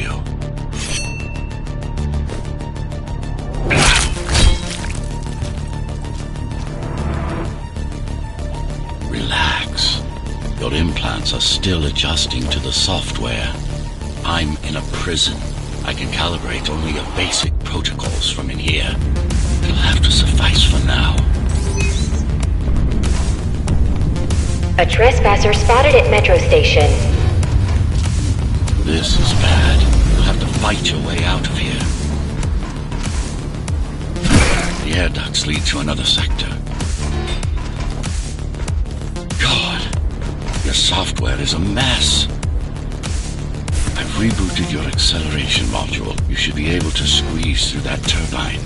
you. Relax. Your implants are still adjusting to the software. I'm in a prison. I can calibrate only your basic protocols from in here. It'll have to suffice for now. A trespasser spotted at Metro Station. This is bad. You'll have to fight your way out of here. The air ducts lead to another sector. God, your software is a mess. I've rebooted your acceleration module. You should be able to squeeze through that turbine.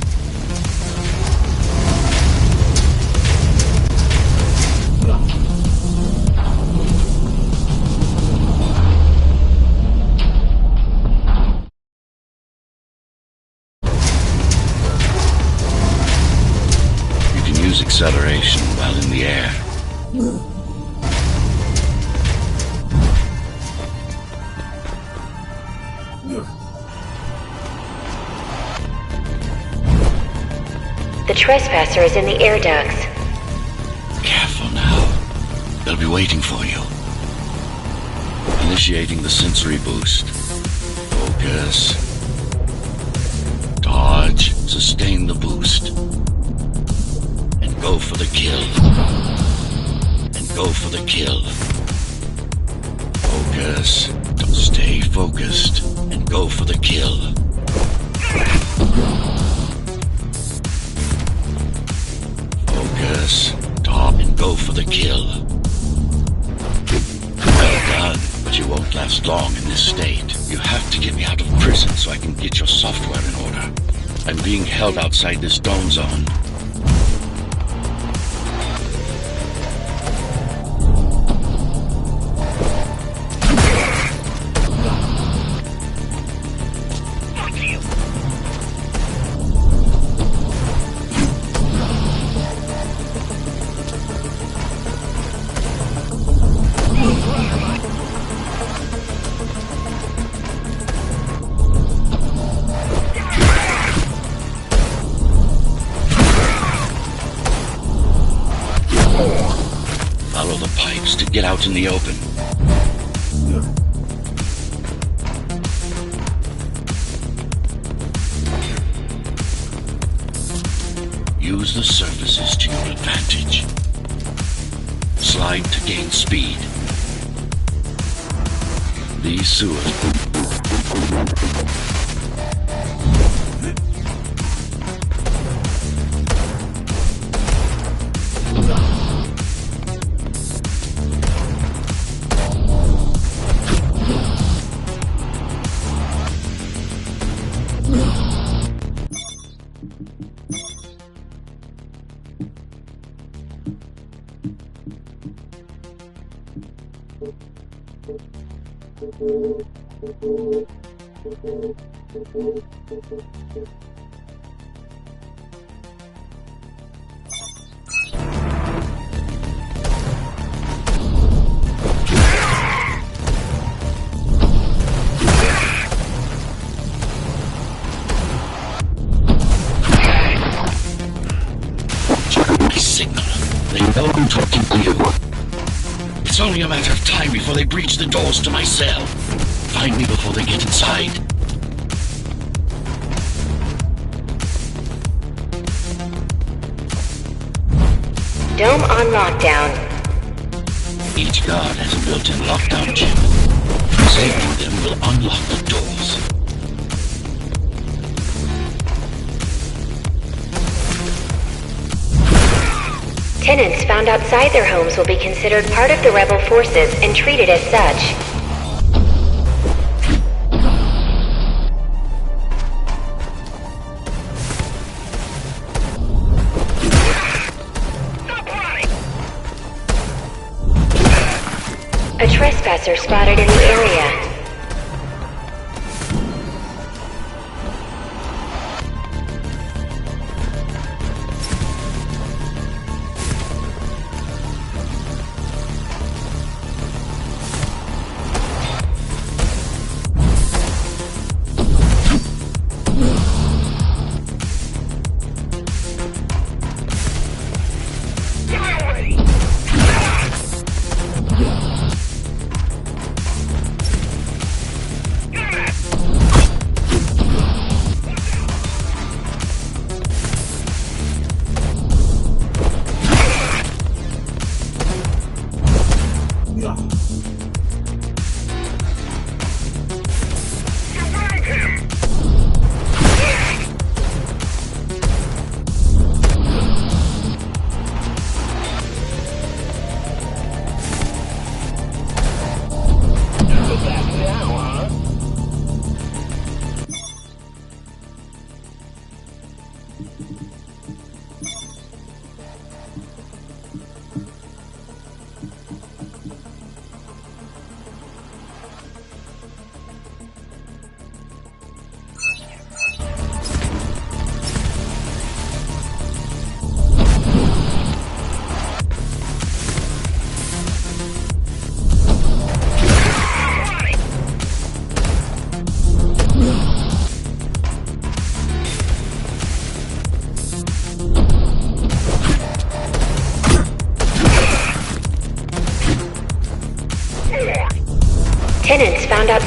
You can use acceleration while in the air. The trespasser is in the air ducts. Careful now. They'll be waiting for you. Initiating the sensory boost. Focus. Dodge. Sustain the boost. And go for the kill. And go for the kill. Focus. Stay focused. And go for the kill. Focus. Stop and go for the kill. Well done, but you won't last long in this state. You have to get me out of prison so I can get your software in order. I'm being held outside this dome zone. Follow the pipes to get out in the open. Use the surfaces to your advantage. Slide to gain speed. These sewers... I'm talking to you. It's only a matter of time before they breach the doors to my cell. Find me before they get inside. Dome on lockdown. Each guard has a built-in lockdown chip. Disabling them will unlock the doors. Tenants found outside their homes will be considered part of the rebel forces and treated as such. A trespasser spotted in the area.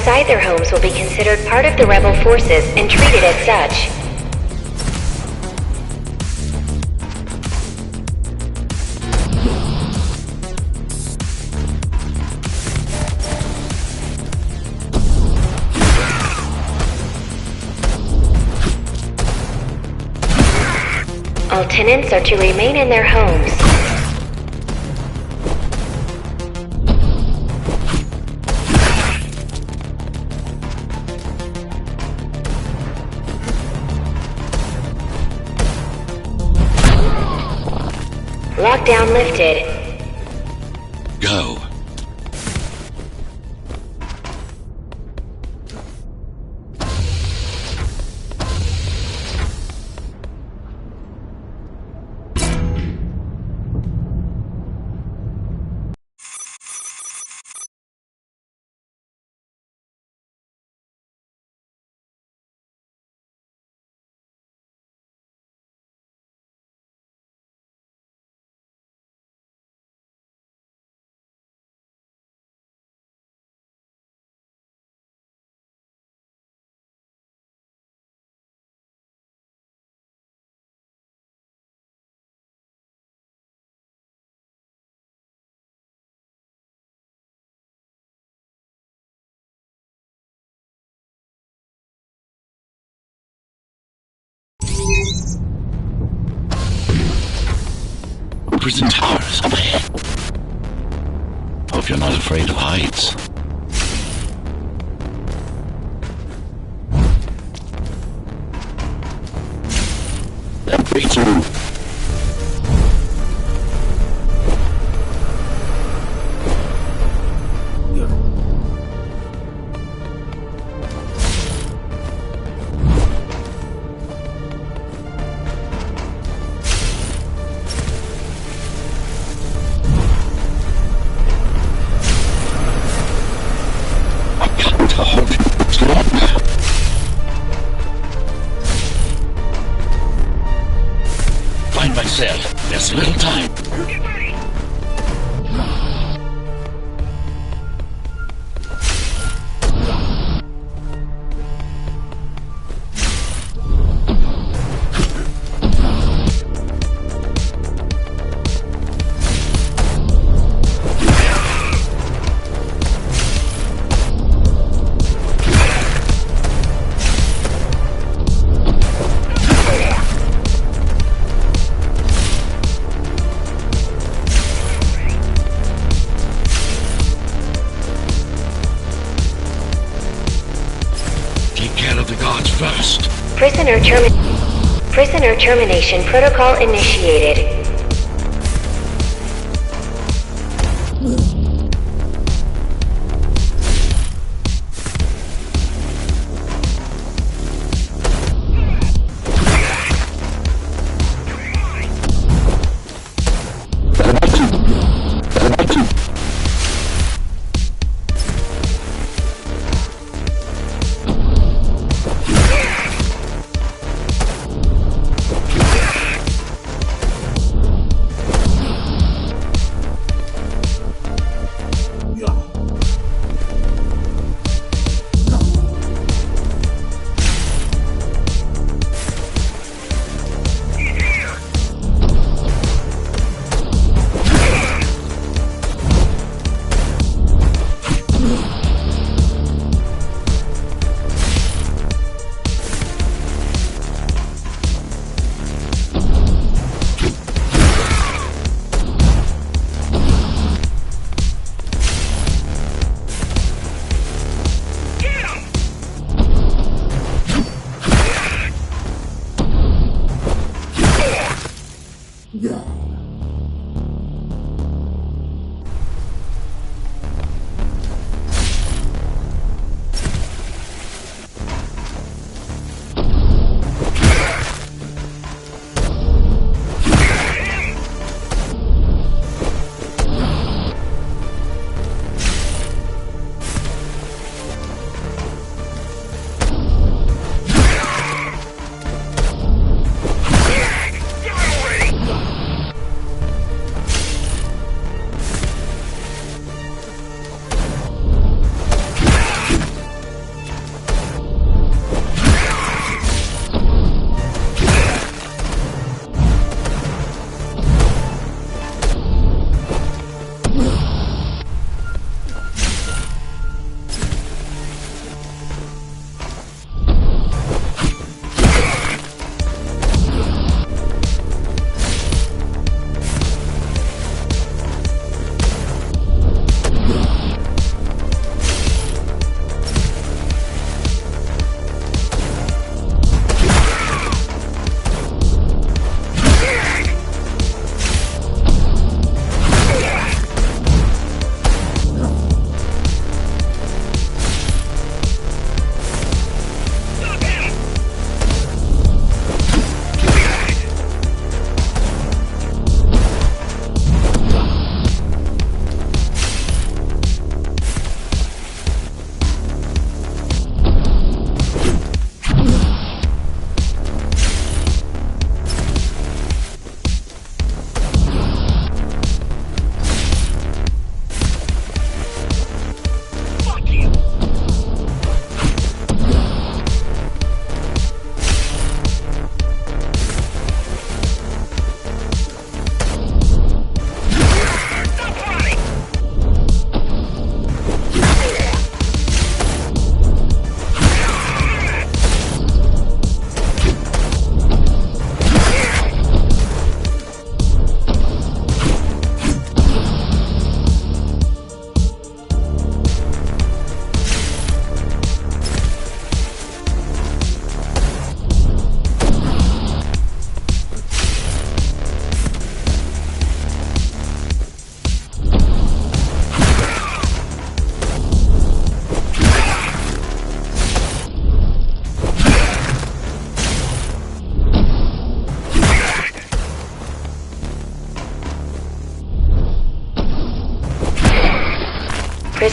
outside their homes will be considered part of the rebel forces and treated as such. All tenants are to remain in their homes. Lockdown lifted. Go. Prison towers up ahead. Hope you're not afraid of heights. That beats you. Find my cell. There's little time. First. Prisoner termination protocol initiated.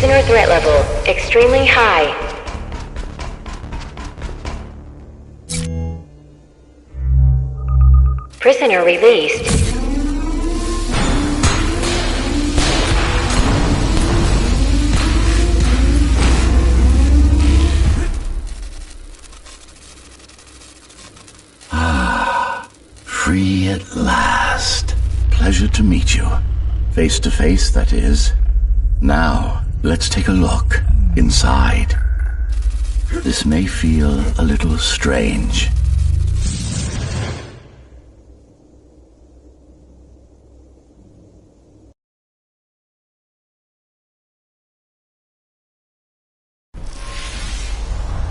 Prisoner threat level extremely high. Prisoner released. Free at last. Pleasure to meet you. Face to face, that is. Now, let's take a look inside. This may feel a little strange.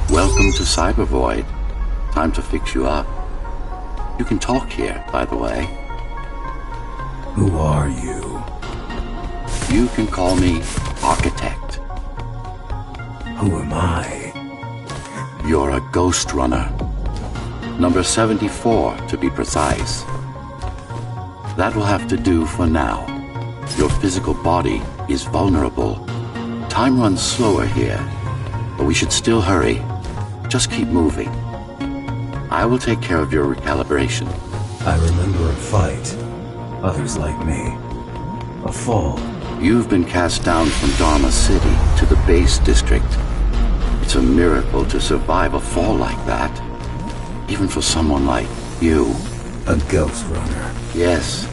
Welcome to Cybervoid. Time to fix you up. You can talk here, by the way. Who are you? You can call me Architect. Who am I? You're a Ghostrunner. Number 74, to be precise. That will have to do for now. Your physical body is vulnerable. Time runs slower here, but we should still hurry. Just keep moving. I will take care of your recalibration. I remember a fight. Others like me. A fall. You've been cast down from Dharma City to the base district. It's a miracle to survive a fall like that. Even for someone like you. A Ghostrunner. Yes.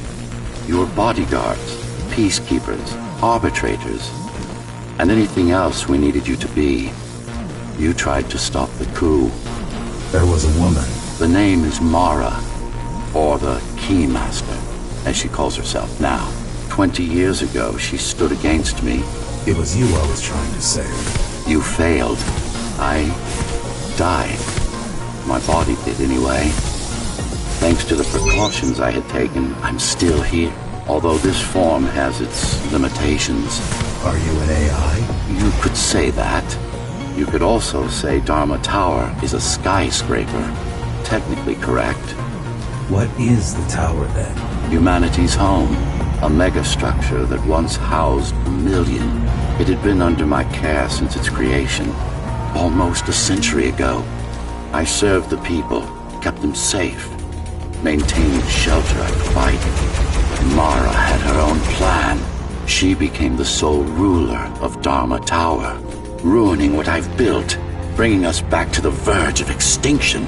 You were bodyguards, peacekeepers, arbitrators, and anything else we needed you to be. You tried to stop the coup. There was a woman. The name is Mara, or the Keymaster, as she calls herself now. 20 years ago, she stood against me. It was you I was trying to save. You failed. I died. My body did anyway. Thanks to the precautions I had taken, I'm still here. Although this form has its limitations. Are you an AI? You could say that. You could also say Dharma Tower is a skyscraper. Technically correct. What is the tower then? Humanity's home. A megastructure that once housed 1 million. It had been under my care since its creation. Almost a century ago. I served the people, kept them safe, maintained the shelter I provided. Mara had her own plan. She became the sole ruler of Dharma Tower, ruining what I've built, bringing us back to the verge of extinction.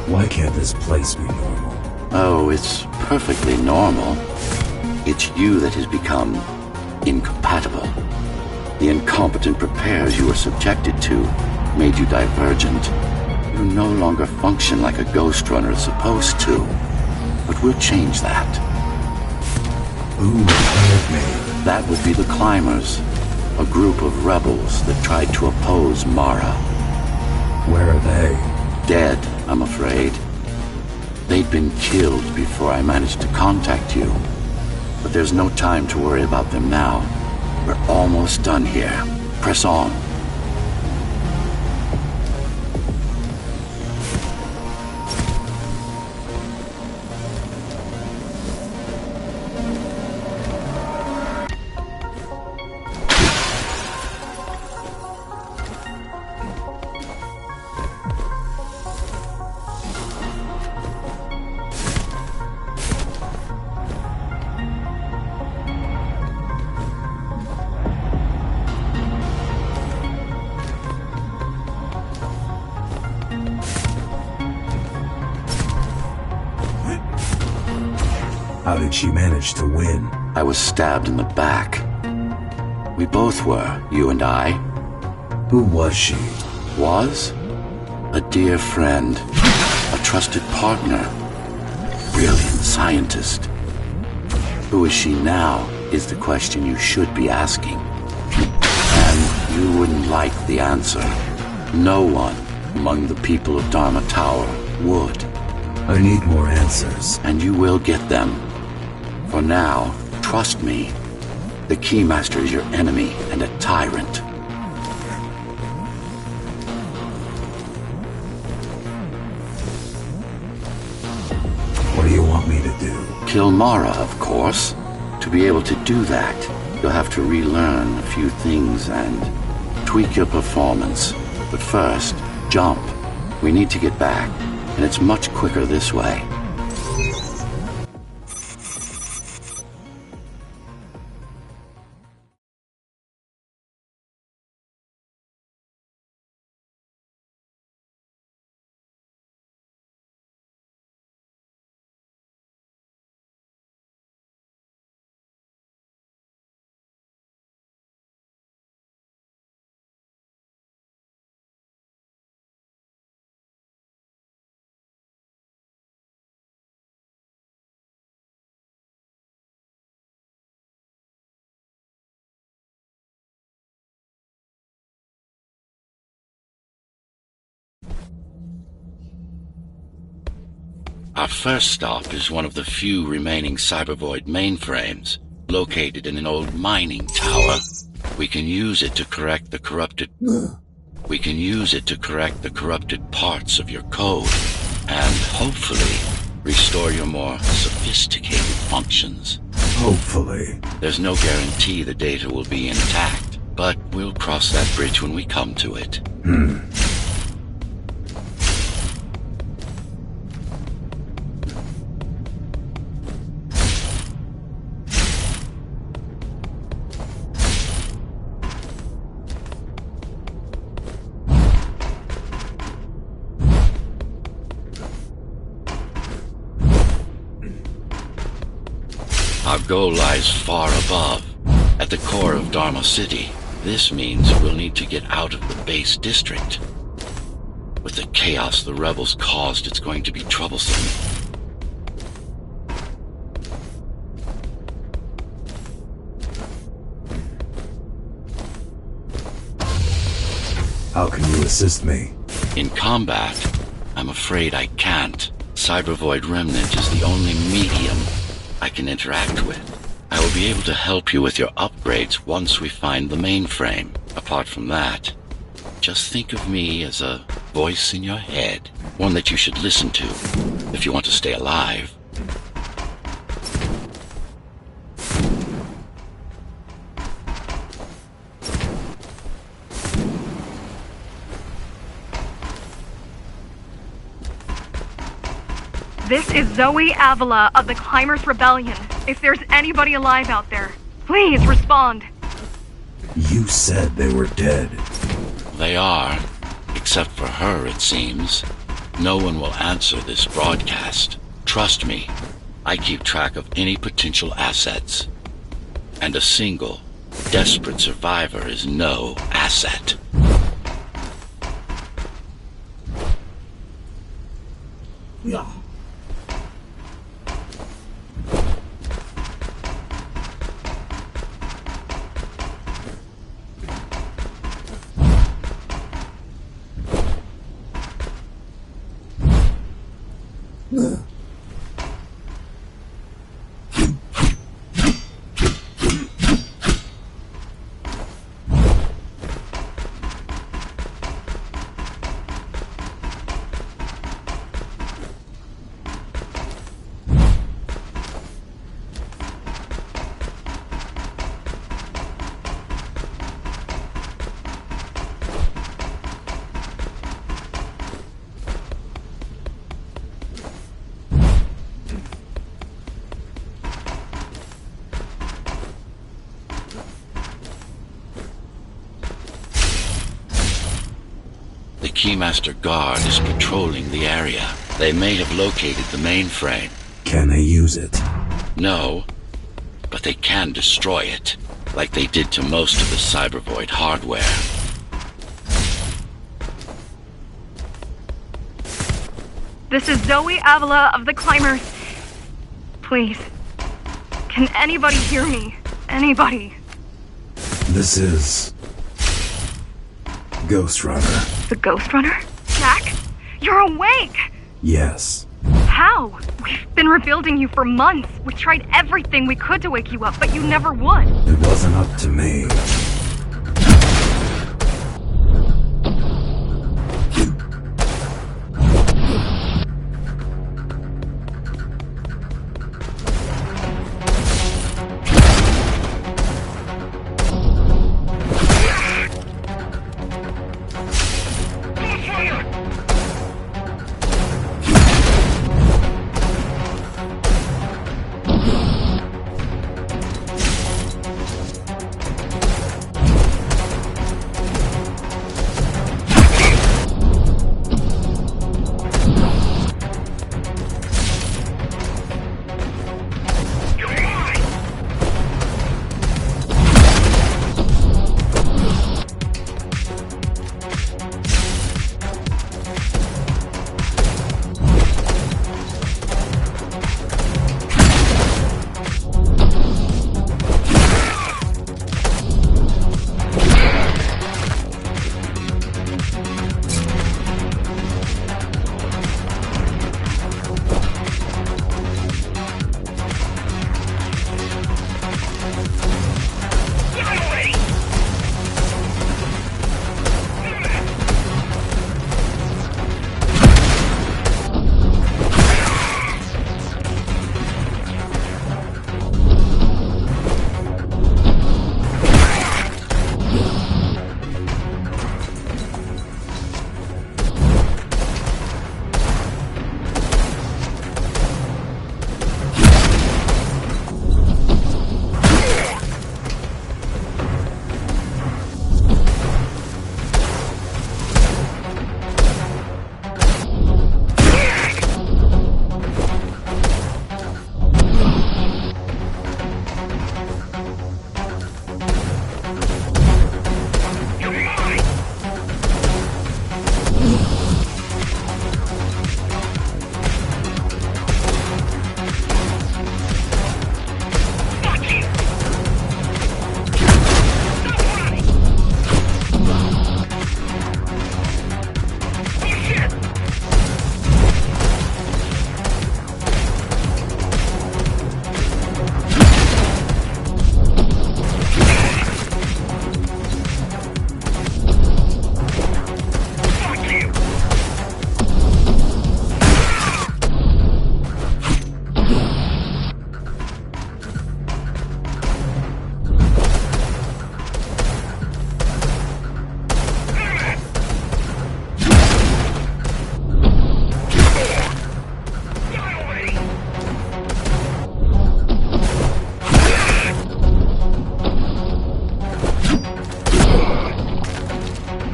Why can't this place be normal? Oh, it's perfectly normal. It's you that has become incompatible. The incompetent repairs you were subjected to made you divergent. You no longer function like a Ghostrunner is supposed to. But we'll change that. Who repaired me? That would be the Climbers, a group of rebels that tried to oppose Mara. Where are they? Dead, I'm afraid. They'd been killed before I managed to contact you. But there's no time to worry about them now. We're almost done here. Press on. How did she manage to win? I was stabbed in the back. We both were, you and I. Who was she? Was? A dear friend. A trusted partner. Brilliant scientist. Who is she now is the question you should be asking. And you wouldn't like the answer. No one among the people of Dharma Tower would. I need more answers. And you will get them. For now, trust me. The Keymaster is your enemy and a tyrant. What do you want me to do? Kill Mara, of course. To be able to do that, you'll have to relearn a few things and tweak your performance. But first, jump. We need to get back, and it's much quicker this way. Our first stop is one of the few remaining Cybervoid mainframes, located in an old mining tower. We can use it to correct the corrupted parts of your code, and hopefully restore your more sophisticated functions. Hopefully. There's no guarantee the data will be intact, but we'll cross that bridge when we come to it. Our goal lies far above, at the core of Dharma City. This means we'll need to get out of the base district. With the chaos the rebels caused, it's going to be troublesome. How can you assist me? In combat, I'm afraid I can't. Cybervoid Remnant is the only medium I can interact with. I will be able to help you with your upgrades once we find the mainframe. Apart from that, just think of me as a voice in your head, one that you should listen to if you want to stay alive. This is Zoe Avila of the Climbers Rebellion. If there's anybody alive out there, please respond. You said they were dead. They are, except for her, it seems. No one will answer this broadcast. Trust me, I keep track of any potential assets. And a single, desperate survivor is no asset. Yeah. The Keymaster Guard is patrolling the area. They may have located the mainframe. Can they use it? No, but they can destroy it, like they did to most of the Cybervoid hardware. This is Zoe Avila of the Climbers. Please, Can anybody hear me? Anybody? This is... Ghostrunner. The Ghostrunner? Jack? You're awake! Yes. How? We've been rebuilding you for months. We tried everything we could to wake you up, but you never would. It wasn't up to me.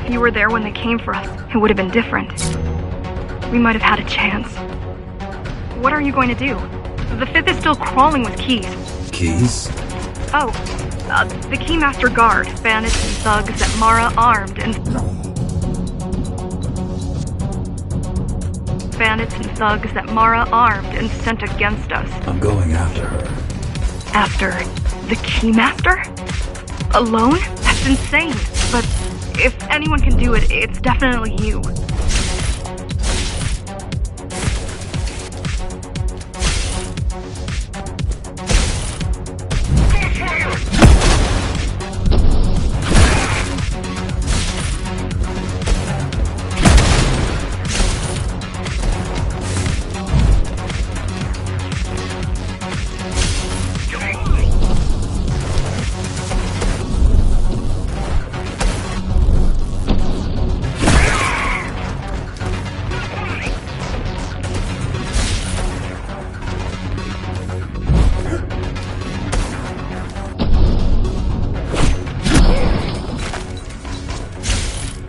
If you were there when they came for us, it would have been different. We might have had a chance. What are you going to do? The Fifth is still crawling with keys. Keys? Oh, the Keymaster Guard, bandits and thugs that Mara armed and... Bandits and thugs that Mara armed and sent against us. I'm going after her. After the Keymaster? Alone? That's insane. But if anyone can do it, it's definitely you.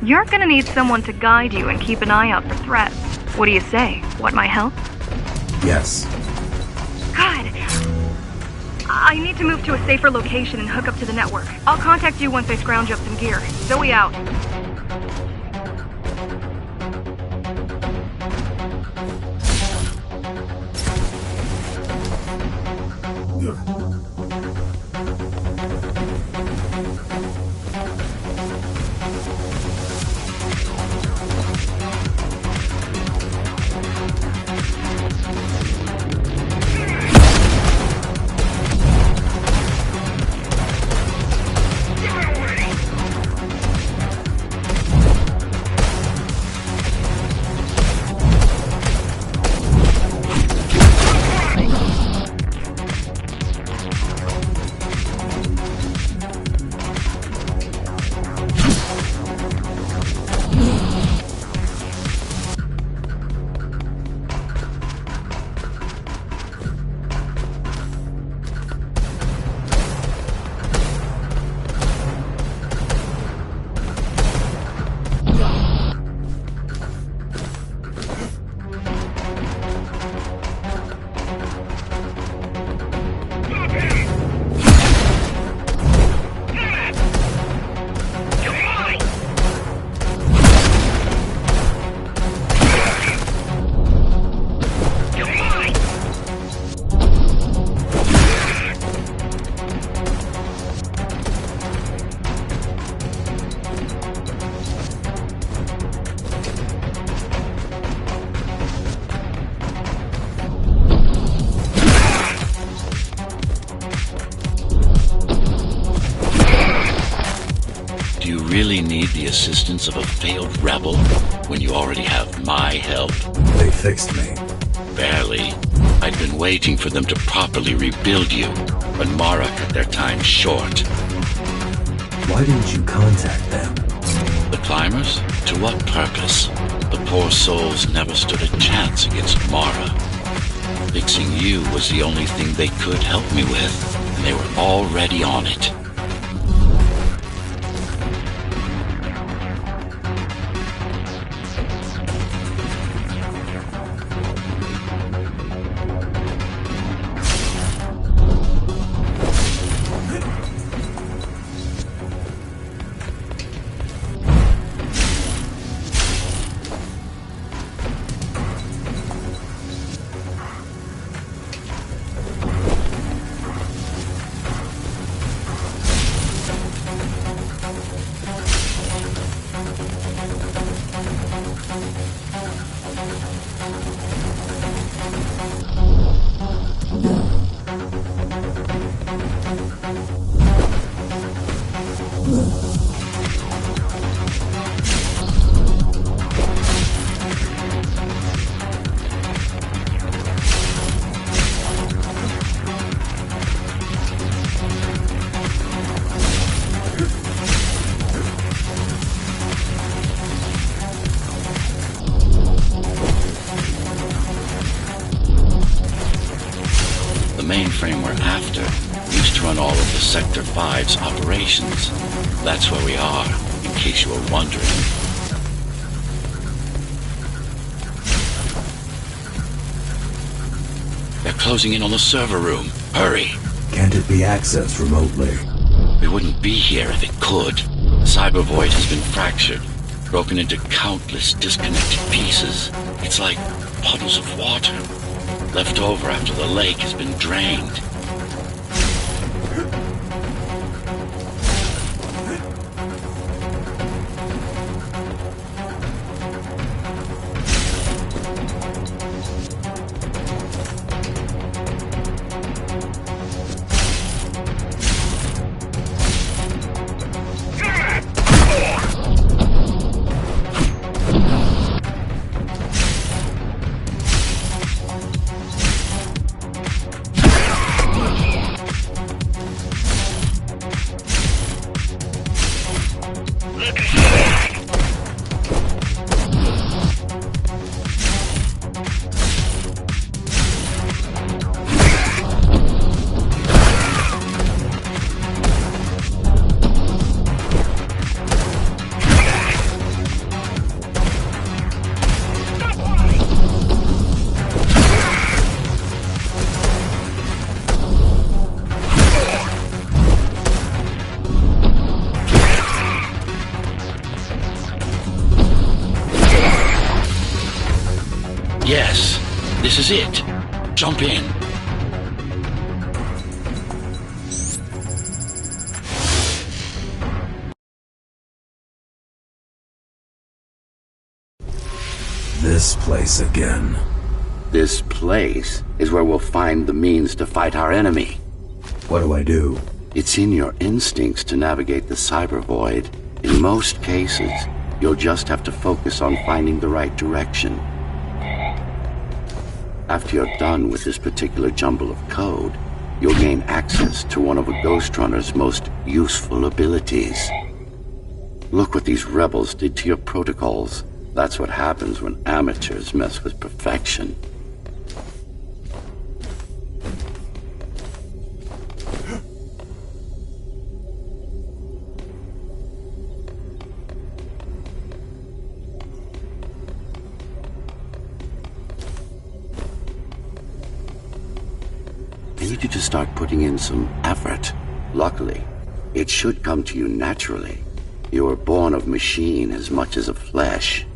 You're gonna need someone to guide you and keep an eye out for threats. What do you say? Want my help? Yes. Good. I need to move to a safer location and hook up to the network. I'll contact you once I scrounge up some gear. Zoe out. Really need the assistance of a failed rebel when you already have my help? They fixed me. Barely. I'd been waiting for them to properly rebuild you, but Mara cut their time short. Why didn't you contact them? The climbers? To what purpose? The poor souls never stood a chance against Mara. Fixing you was the only thing they could help me with, and they were already on it. The mainframe we're after used to run all of the Sector 5's operations. That's where we are, in case you were wondering. They're closing in on the server room. Hurry! Can't it be accessed remotely? We wouldn't be here if it could. Cyber Void has been fractured, broken into countless disconnected pieces. It's like puddles of water, left over after the lake has been drained. Yes, this is it. Jump in. this place again. This place is where we'll find the means to fight our enemy. What do I do? It's in your instincts to navigate the cyber void. In most cases, you'll just have to focus on finding the right direction. After you're done with this particular jumble of code, you'll gain access to one of a Ghostrunner's most useful abilities. Look what these rebels did to your protocols. That's what happens when amateurs mess with perfection. I need you to start putting in some effort. Luckily, it should come to you naturally. You were born of machine as much as of flesh.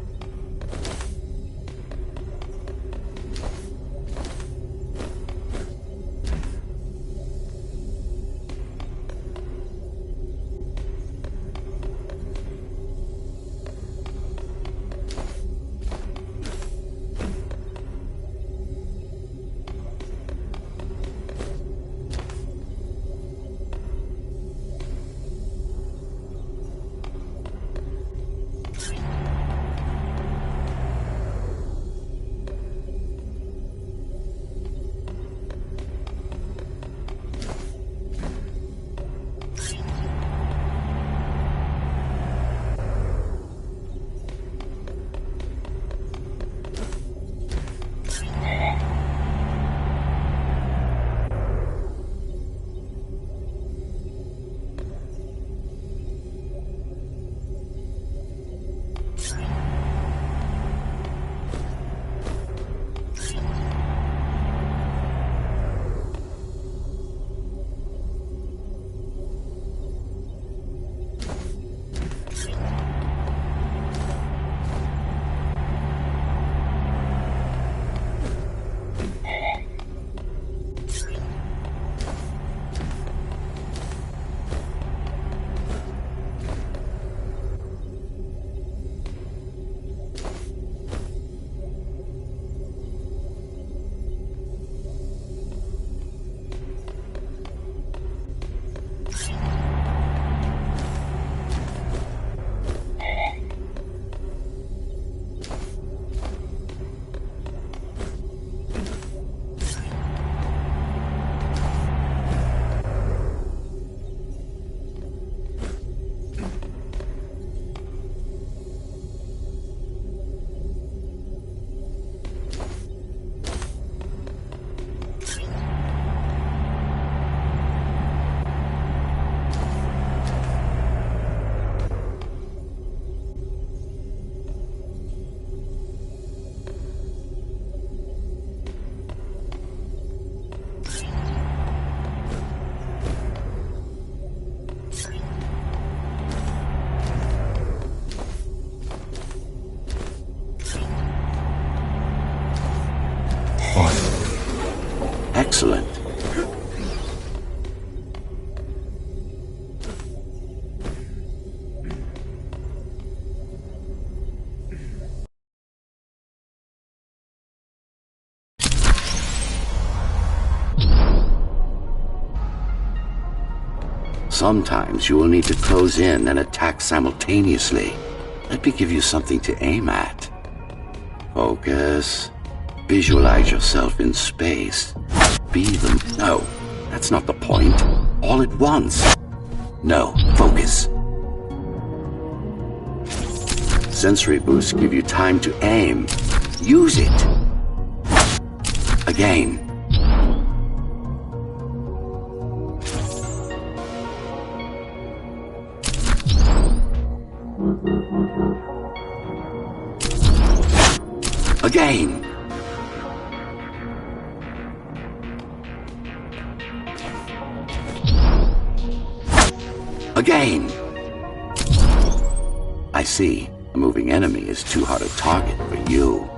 Excellent. Sometimes you will need to close in and attack simultaneously. Let me give you something to aim at. Focus. Visualize yourself in space. Be them. No, that's not the point. All at once. No, focus. Sensory boosts give you time to aim. Use it. Again. Again. Again. I see. A moving enemy is too hard a target for you.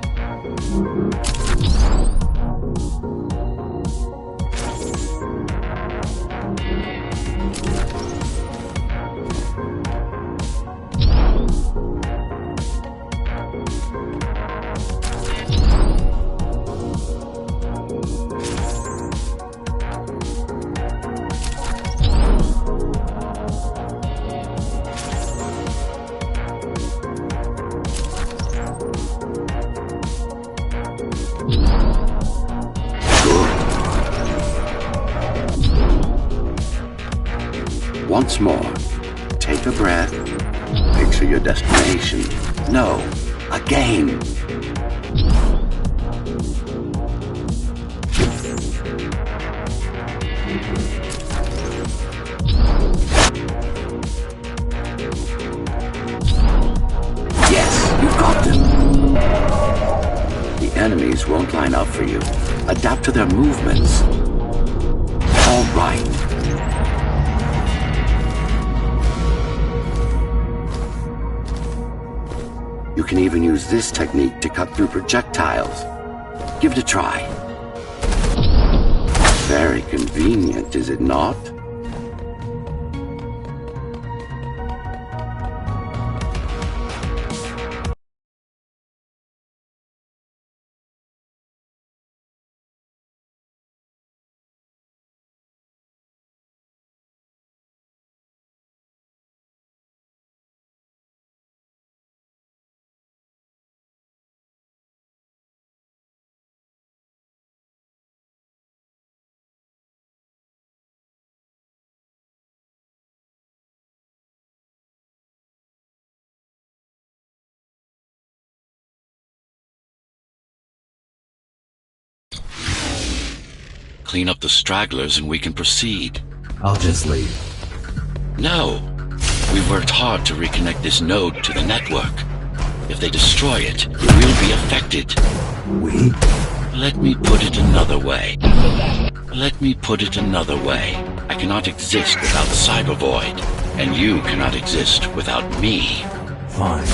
Once more, take a breath. Picture your destination. No, a game. Yes, you've got them. The enemies won't line up for you. Adapt to their movements. All right. You can even use this technique to cut through projectiles. Give it a try. Very convenient, is it not? Clean up the stragglers and we can proceed. I'll just leave. No. We've worked hard to reconnect this node to the network. If they destroy it, we'll be affected. We? Let me put it another way. I cannot exist without Cybervoid, and you cannot exist without me. Fine.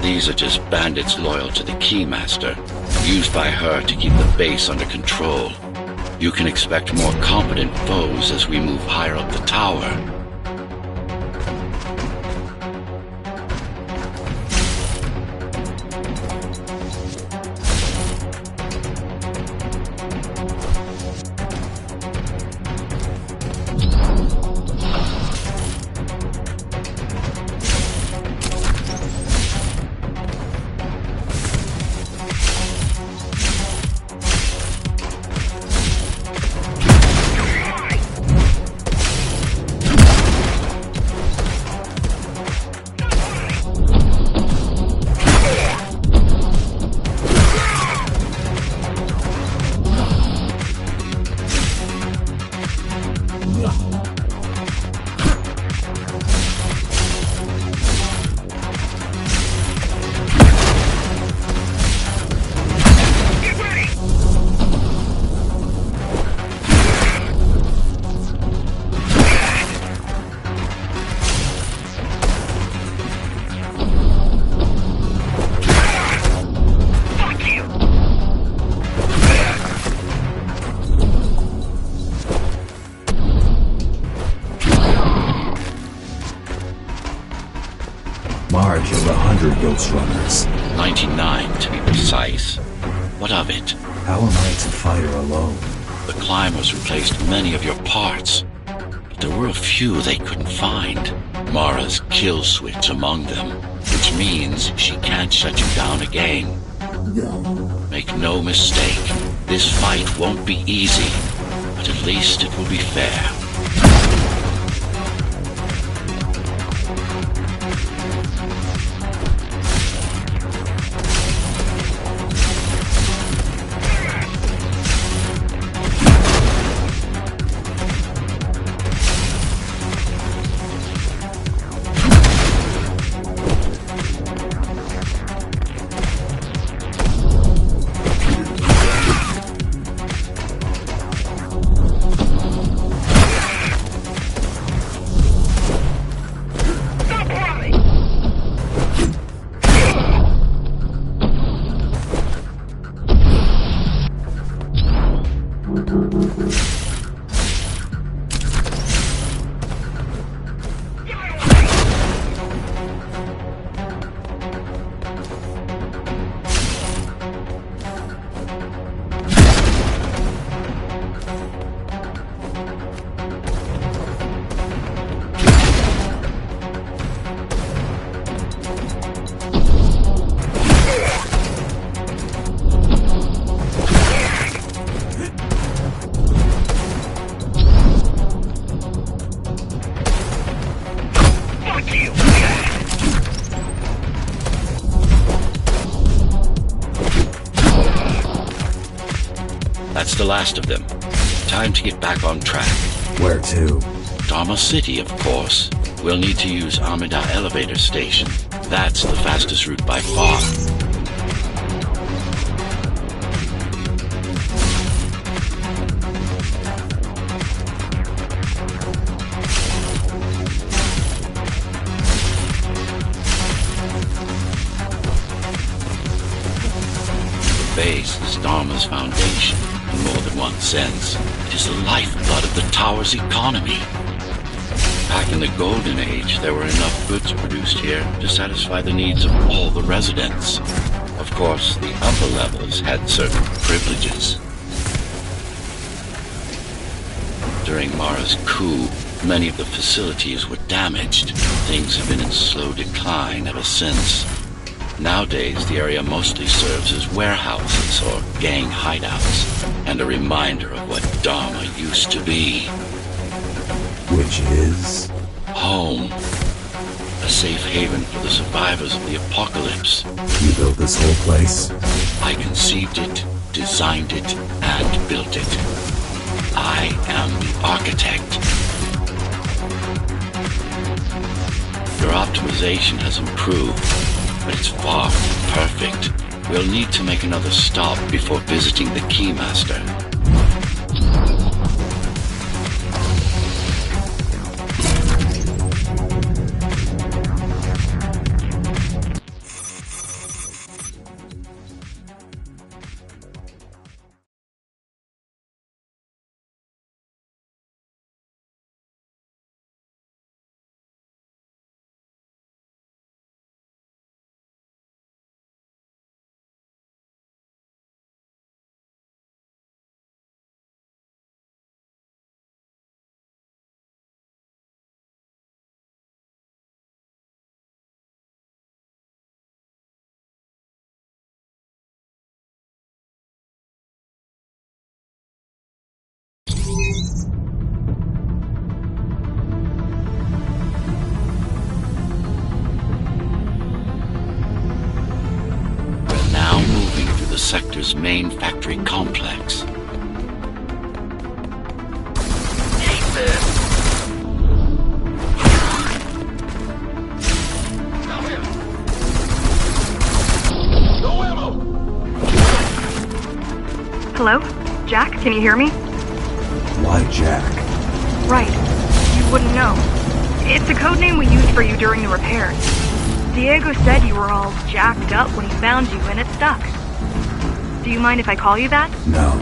These are just bandits loyal to the Keymaster, used by her to keep the base under control. You can expect more competent foes as we move higher up the tower. March of 100 Ghostrunners. 99 to be precise. What of it? How am I to fight her alone? The climbers replaced many of your parts, but there were a few they couldn't find. Mara's kill switch among them, which means she can't shut you down again. Make no mistake, this fight won't be easy, but at least it will be fair. That's the last of them. Time to get back on track. Where to? Dharma City, of course. We'll need to use Amida Elevator Station. That's the fastest route by far. base is Dharma's foundation, in more than one sense. It is the lifeblood of the tower's economy. Back in the Golden Age, there were enough goods produced here to satisfy the needs of all the residents. Of course, the upper levels had certain privileges. During Mara's coup, many of the facilities were damaged. Things have been in slow decline ever since. Nowadays, the area mostly serves as warehouses or gang hideouts, and a reminder of what Dharma used to be. Which is? Home. A safe haven for the survivors of the apocalypse. You built this whole place? I conceived it, designed it, and built it. I am the architect. Your optimization has improved, but it's far from perfect. We'll need to make another stop before visiting the Keymaster. The sector's main factory complex. Hello? Jack, can you hear me? Why Jack? Right. You wouldn't know. It's a code name we used for you during the repairs. Diego said you were all jacked up when he found you, and it stuck. Do you mind if I call you that? No.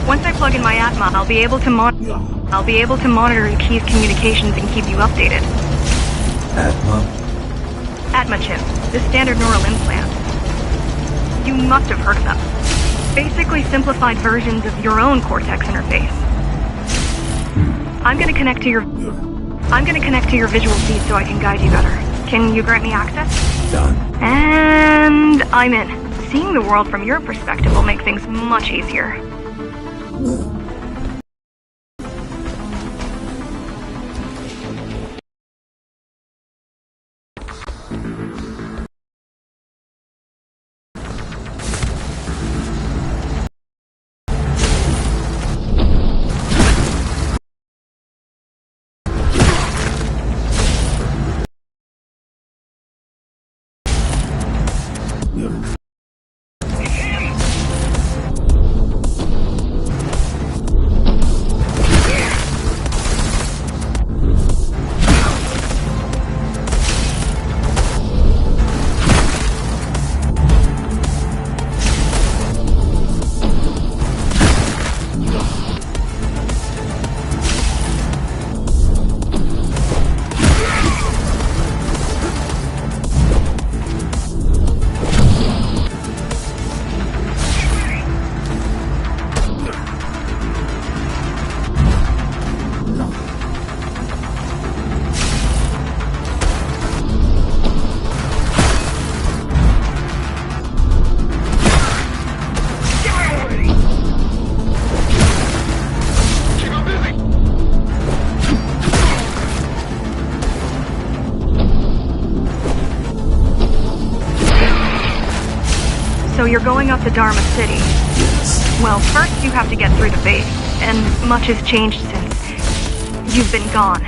Once I plug in my Atma, I'll be able to monitor the key's communications and keep you updated. Atma? Atma chip, the standard neural implant. You must have heard of them. Basically simplified versions of your own Cortex interface. I'm gonna connect to your visual feed so I can guide you better. Can you grant me access? Done. And I'm in. Seeing the world from your perspective will make things much easier. So you're going up to Dharma City. Yes. Well, first you have to get through the base, and much has changed since you've been gone.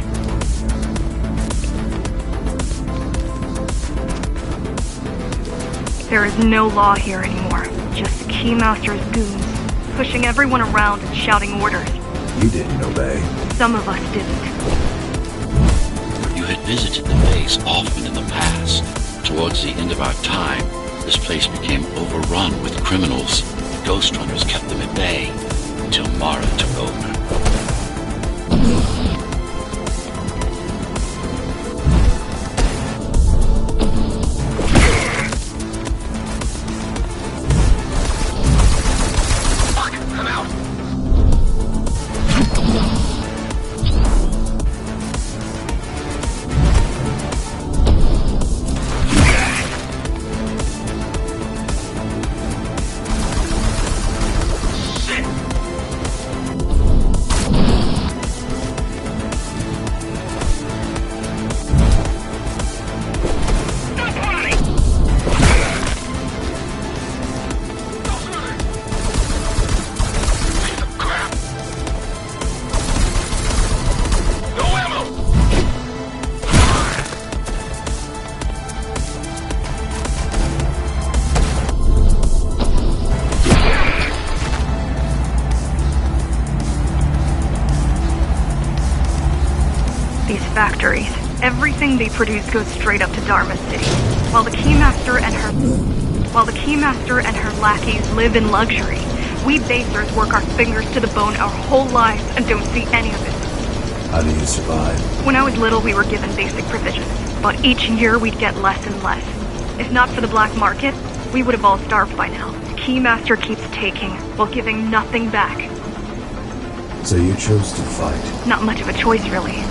There is no law here anymore, just Keymaster's goons, pushing everyone around and shouting orders. You didn't obey. Some of us didn't. You had visited the base often in the past. Towards the end of our time, this place became overrun with criminals. Ghostrunners kept them at bay until Mara took over. Factories. Everything they produce goes straight up to Dharma City. While the Keymaster and her lackeys live in luxury, we basers work our fingers to the bone our whole lives and don't see any of it. How do you survive? When I was little, we were given basic provisions, but each year we'd get less and less. If not for the black market, we would have all starved by now. The Keymaster keeps taking, while giving nothing back. So you chose to fight? Not much of a choice, really.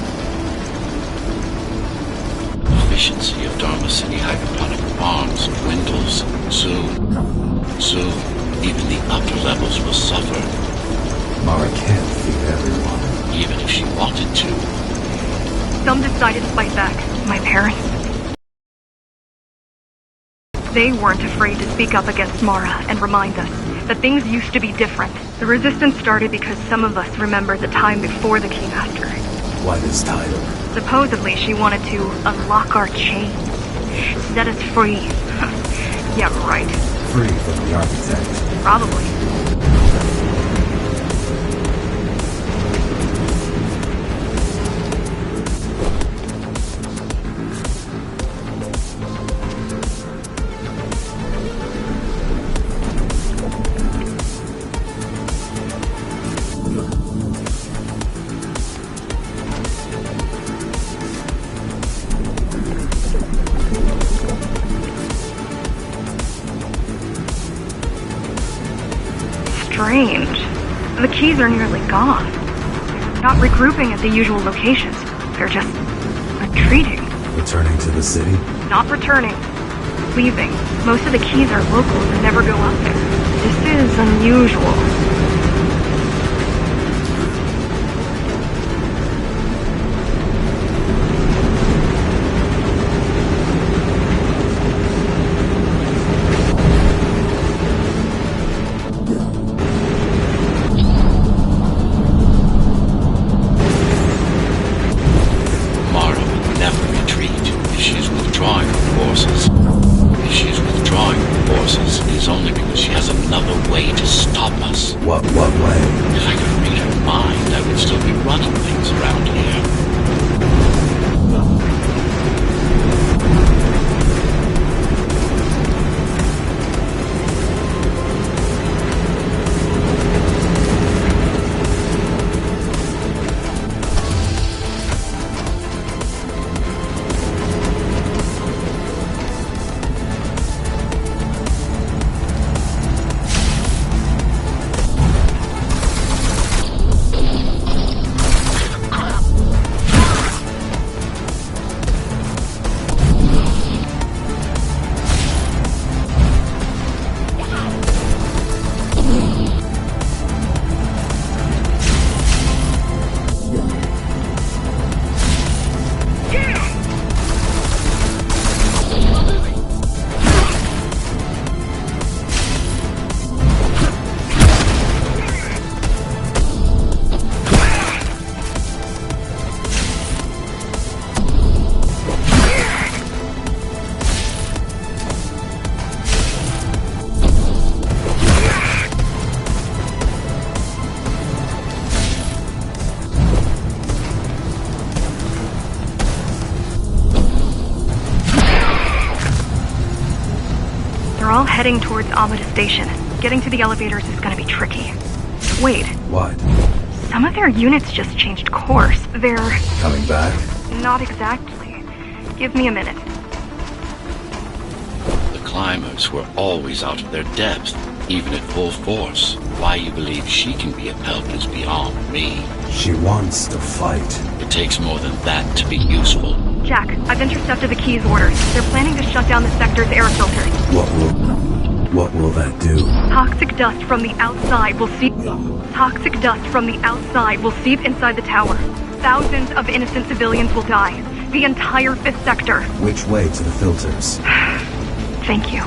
Efficiency of Dharma City hydroponic farms dwindles. Soon, even the upper levels will suffer. Mara can't feed everyone. Even if she wanted to. Some decided to fight back. My parents. They weren't afraid to speak up against Mara and remind us that things used to be different. The resistance started because some of us remembered the time before the Keymaster. Why this title? Supposedly, she wanted to unlock our chains. Set us free. Yeah, right. Free from the architect. Probably. keys are nearly gone. They're not regrouping at the usual locations. They're just retreating. Returning to the city? Not returning. Leaving. Most of the keys are locals and never go up there. This is unusual. What way? If I could read her mind, I would still be running things around here. Heading towards Amida Station. Getting to the elevators is gonna be tricky. Wait. What? Some of their units just changed course. They're... Coming back? Not exactly. Give me a minute. The climbers were always out of their depth, even at full force. Why you believe she can be upheld is beyond me. She wants to fight. It takes more than that to be useful. Jack, I've intercepted the Key's orders. They're planning to shut down the sector's air filters. What will that do? Toxic dust from the outside will seep... Toxic dust from the outside will seep inside the tower. Thousands of innocent civilians will die. The entire 5th sector. Which way to the filters? Thank you.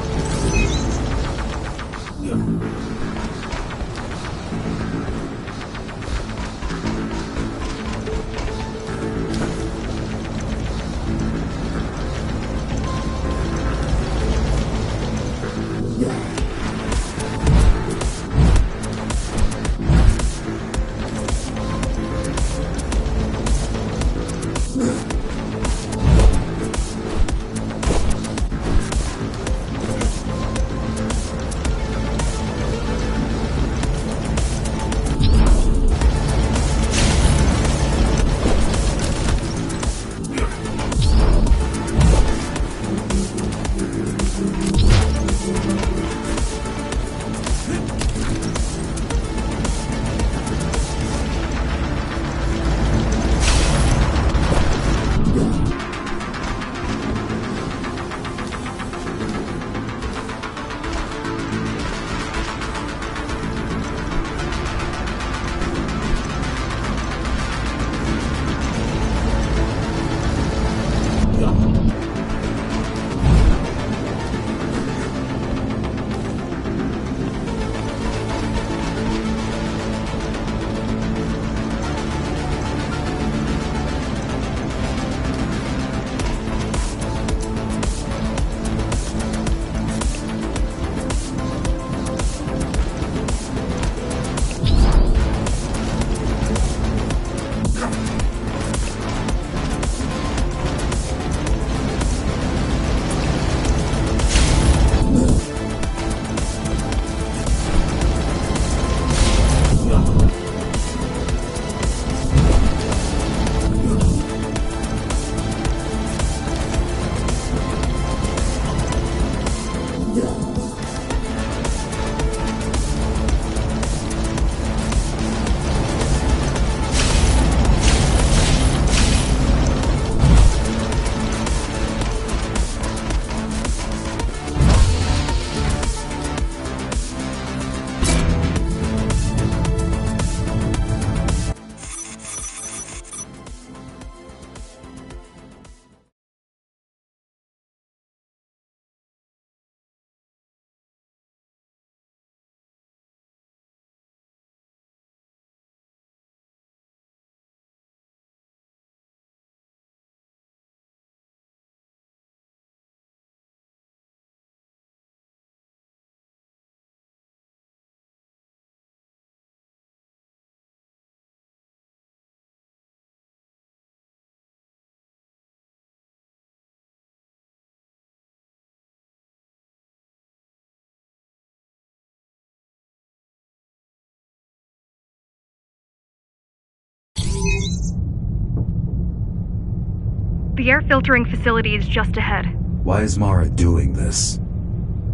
The air filtering facility is just ahead. Why is Mara doing this?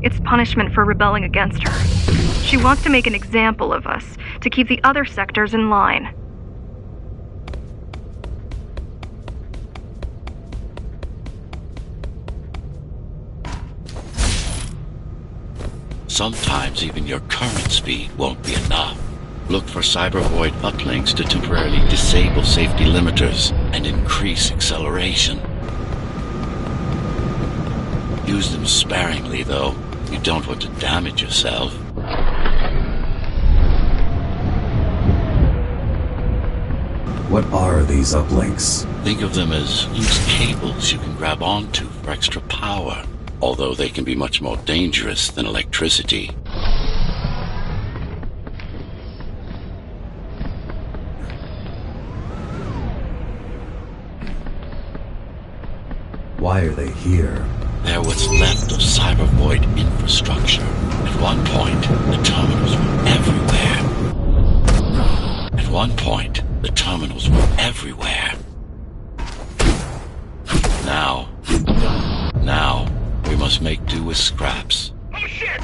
It's punishment for rebelling against her. She wants to make an example of us, to keep the other sectors in line. Sometimes even your current speed won't be enough. Look for cybervoid uplinks to temporarily disable safety limiters and increase acceleration. Use them sparingly, though. You don't want to damage yourself. What are these uplinks? Think of them as loose cables you can grab onto for extra power, although they can be much more dangerous than electricity. Why are they here? They're what's left of cybervoid infrastructure. At one point, the terminals were everywhere. At one point, the terminals were everywhere. Now, we must make do with scraps. Oh shit!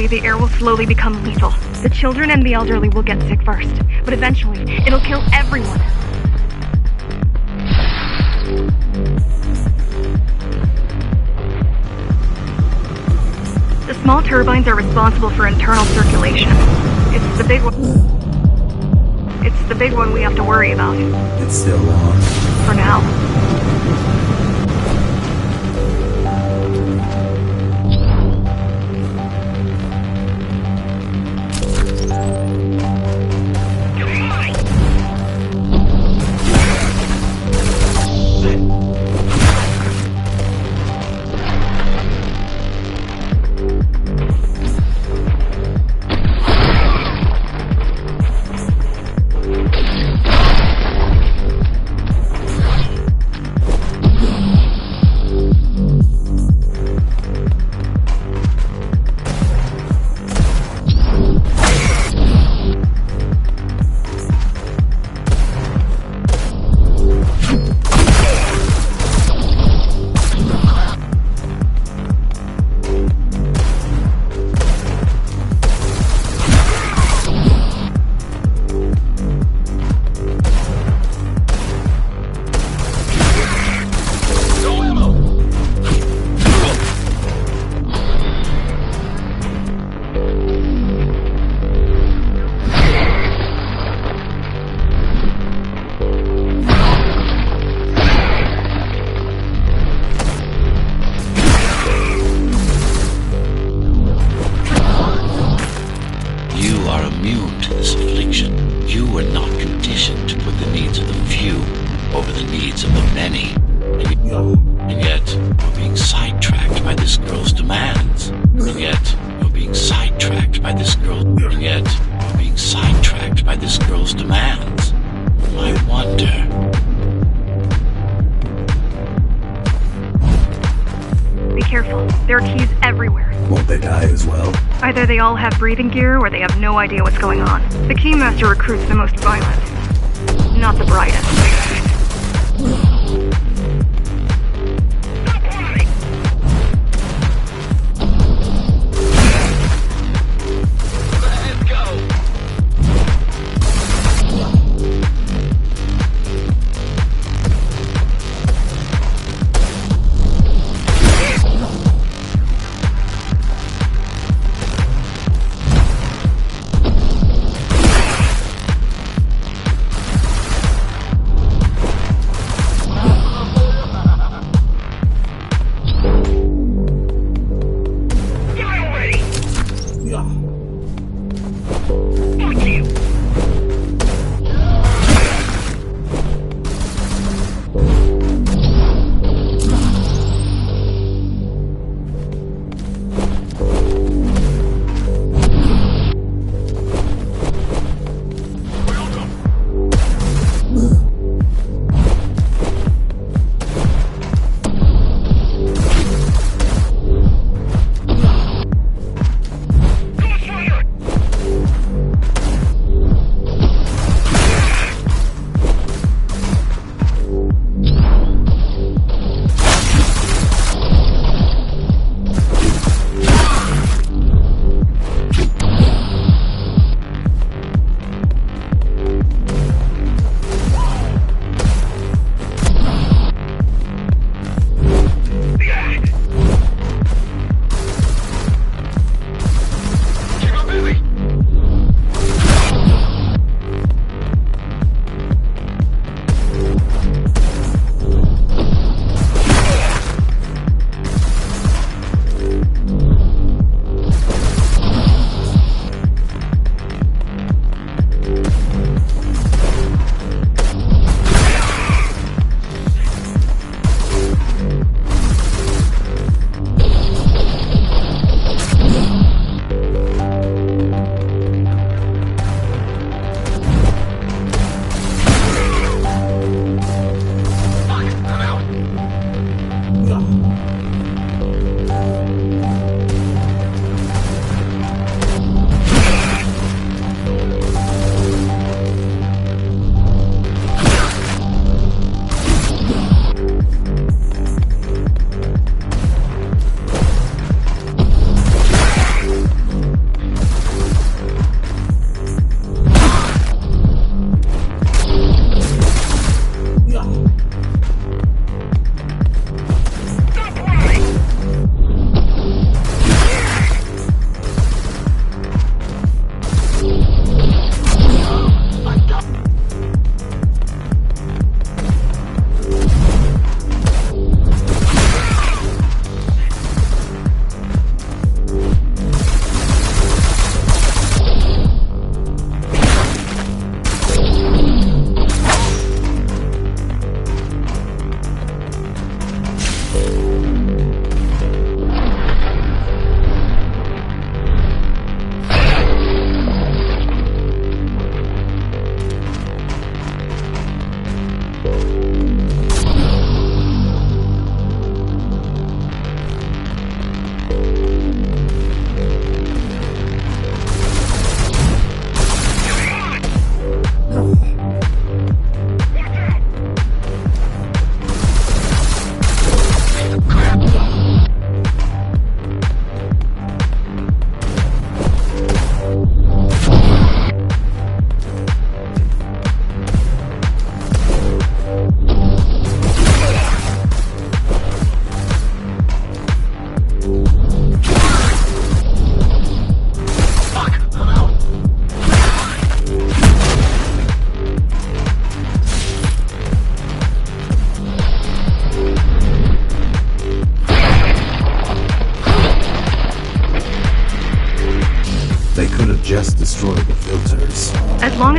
the air will slowly become lethal. The children and the elderly will get sick first, but eventually, it'll kill everyone. The small turbines are responsible for internal circulation. It's the big one. It's the big one we have to worry about. It's still on. For now. Over the needs of the many. And yet, you're being sidetracked by this girl's demands. And yet, you're being sidetracked by this girl. And yet, you're being sidetracked by this girl's demands. I wonder. Be careful. There are keys everywhere. Won't they die as well? Either they all have breathing gear or they have no idea what's going on. The Keymaster recruits the most violent. Not the brightest.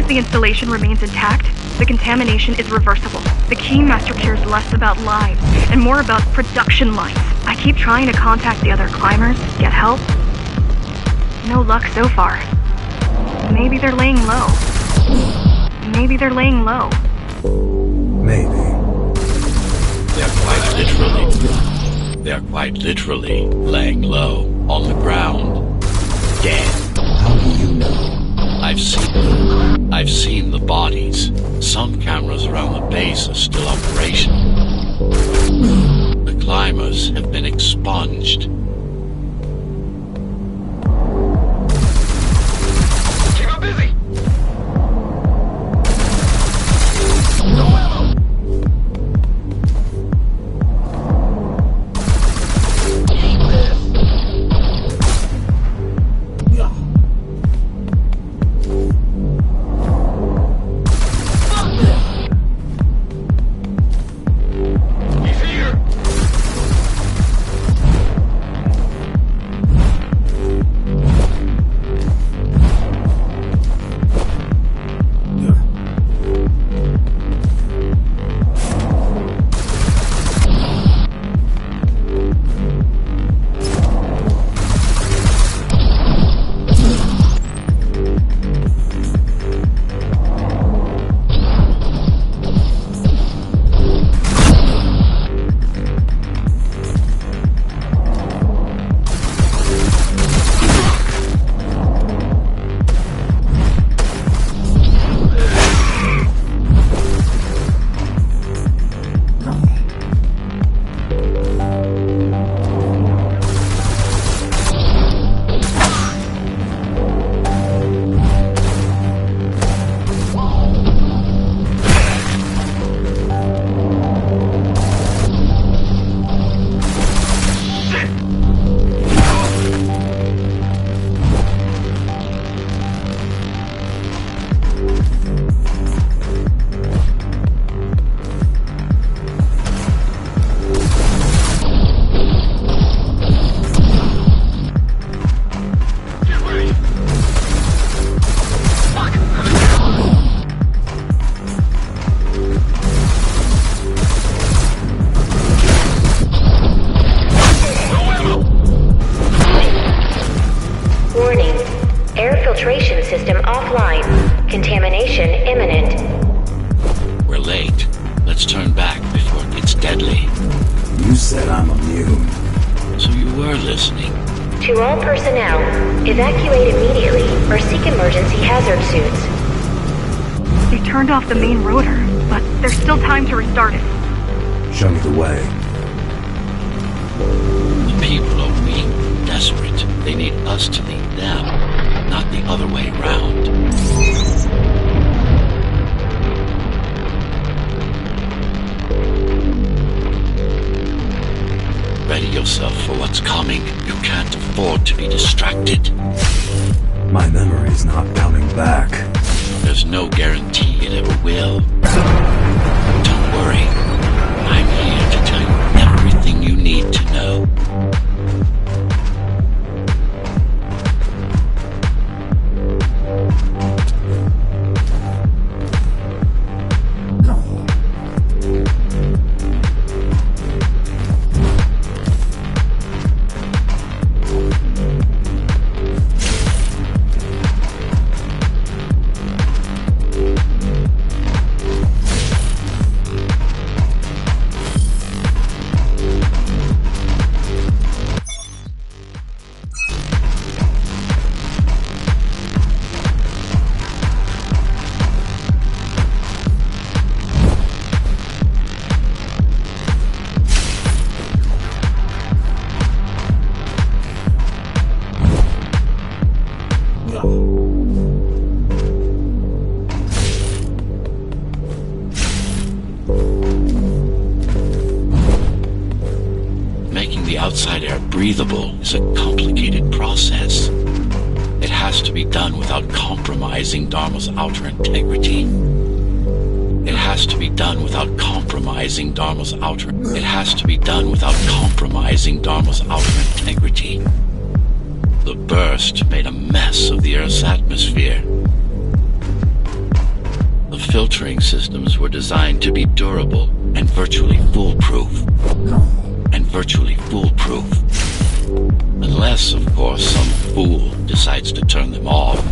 the installation remains intact, the contamination is reversible. The Keymaster cares less about lives and more about production lines. I keep trying to contact the other climbers, get help. No luck so far. Maybe they're laying low. Maybe they're laying low. Maybe. They're quite literally laying low on the ground. Dead. How do you know? I've seen the bodies. Some cameras around the base are still operational. The climbers have been expunged. Keep 'em busy! Filtration system offline. Contamination imminent. We're late. Let's turn back before it gets deadly. You said I'm immune. So you were listening. To all personnel, evacuate immediately or seek emergency hazard suits. They turned off the main rotor, but there's still time to restart it. Show me the way. The people are weak, desperate. They need us to lead them, not the other way round. Ready yourself for what's coming. You can't afford to be distracted. My memory's not coming back. There's no guarantee it ever will. Don't worry. I'm here to tell you everything you need to know. Outside air breathable is a complicated process. It has to be done without compromising Dharma's outer integrity. It has to be done without compromising Dharma's outer... It has to be done without compromising Dharma's outer integrity. The burst made a mess of the Earth's atmosphere. filtering systems were designed to be durable and virtually foolproof. Unless, of course, some fool decides to turn them off.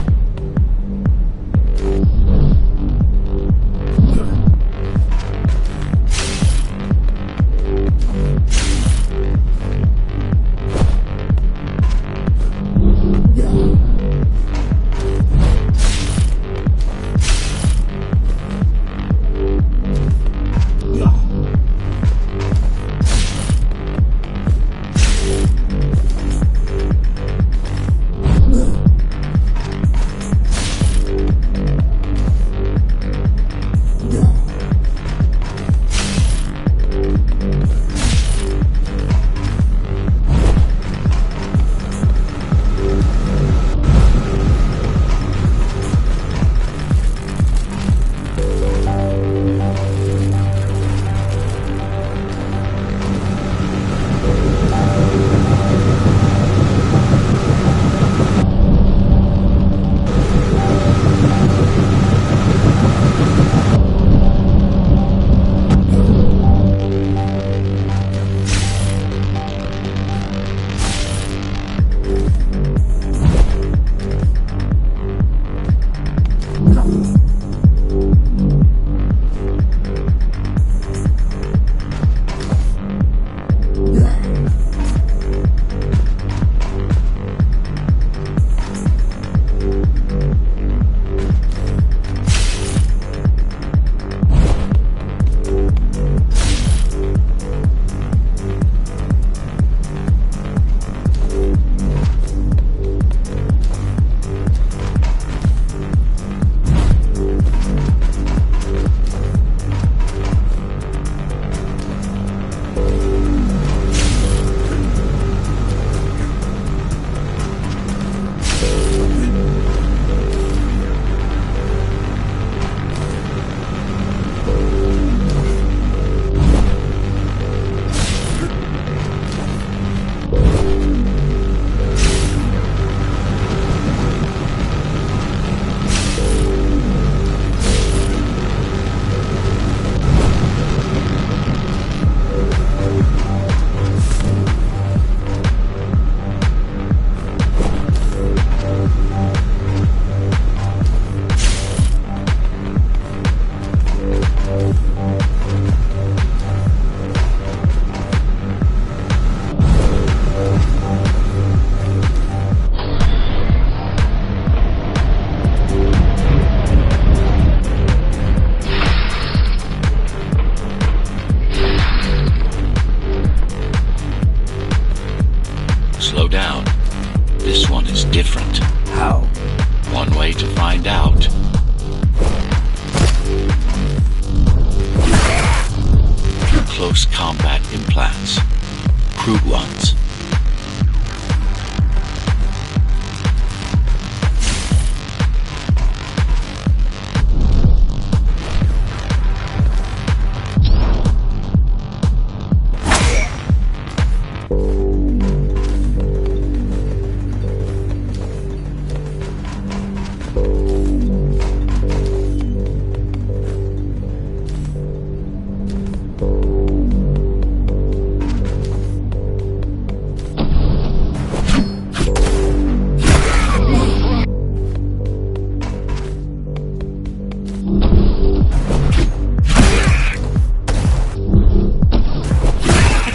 Slow down. This one is different. How? One way to find out. Close combat implants. Crude ones.